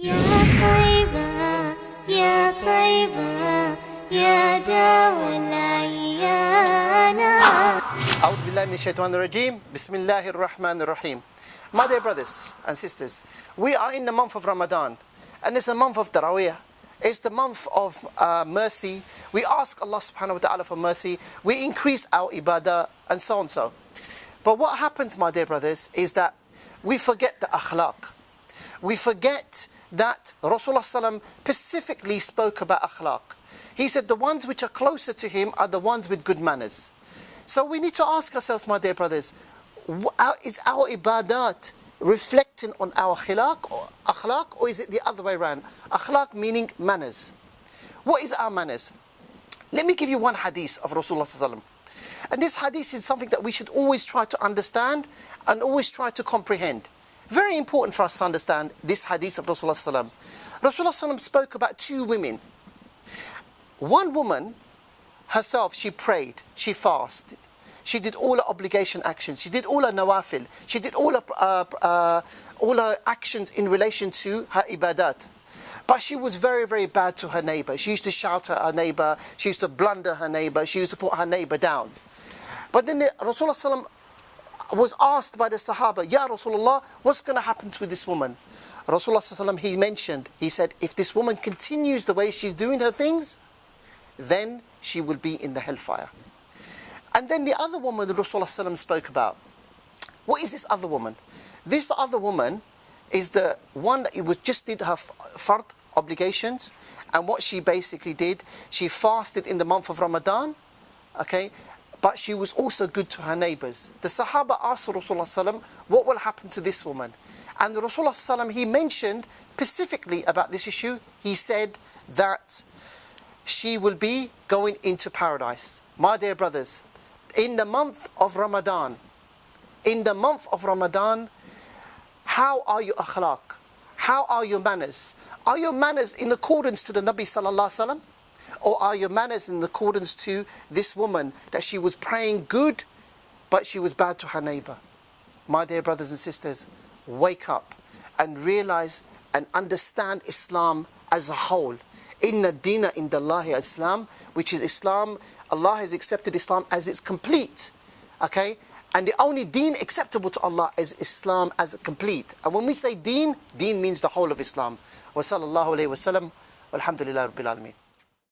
يا طيبة يا طيبة يا دوا العيانا. أعوذ بالله من الشيطان الرجيم. بسم الله الرحمن الرحيم. My dear brothers and sisters, we are in the month of Ramadan, and it's a month of Taraweeh. It's the month of mercy. We ask Allah subhanahu wa ta'ala for mercy. We increase our ibadah and so on so. But what happens, my dear brothers, is that we forget the akhlaq. We forget that Rasulullah sallam specifically spoke about akhlaq. He said the ones which are closer to him are the ones with good manners. So we need to ask ourselves, my dear brothers, is our ibadat reflecting on our akhlaq, or is it the other way around? Akhlaq meaning manners. What is our manners? Let me give you one hadith of Rasulullah sallam. And this hadith is something that we should always try to understand and always try to comprehend. Very important for us to understand this hadith of Rasulullah sallam. Rasulullah sallam spoke about two women. One woman herself, she prayed, she fasted, she did all her obligation actions, she did all her nawafil, she did all her actions in relation to her ibadat. But she was very, very bad to her neighbour. She used to shout at her neighbour, she used to blunder her neighbour, she used to put her neighbour down. But then Rasulullah sallam was asked by the Sahaba, Ya Rasulullah, what's going to happen to this woman? Rasulullah sallam, he said, if this woman continues the way she's doing her things, then she will be in the hellfire. And then the other woman that Rasulullah sallam spoke about. What is this other woman? This other woman is the one that just did her fard obligations, and what she basically did, she fasted in the month of Ramadan, okay? But she was also good to her neighbours. The Sahaba asked Rasulullah sallam, what will happen to this woman? And Rasulullah sallam, he mentioned specifically about this issue. He said that she will be going into paradise. My dear brothers, in the month of Ramadan, how are your akhlaq? How are your manners? Are your manners in accordance to the Nabi sallallahu alaihi wasallam? Or are your manners in accordance to this woman that she was praying good, but she was bad to her neighbour? My dear brothers and sisters, wake up and realize and understand Islam as a whole. Inna dina indallahi Islam, which is Islam. Allah has accepted Islam as it's complete. Okay? And the only deen acceptable to Allah is Islam as complete. And when we say deen, deen means the whole of Islam. Wa sallallahu alayhi wa sallam. Walhamdulillahi rabbil alameen.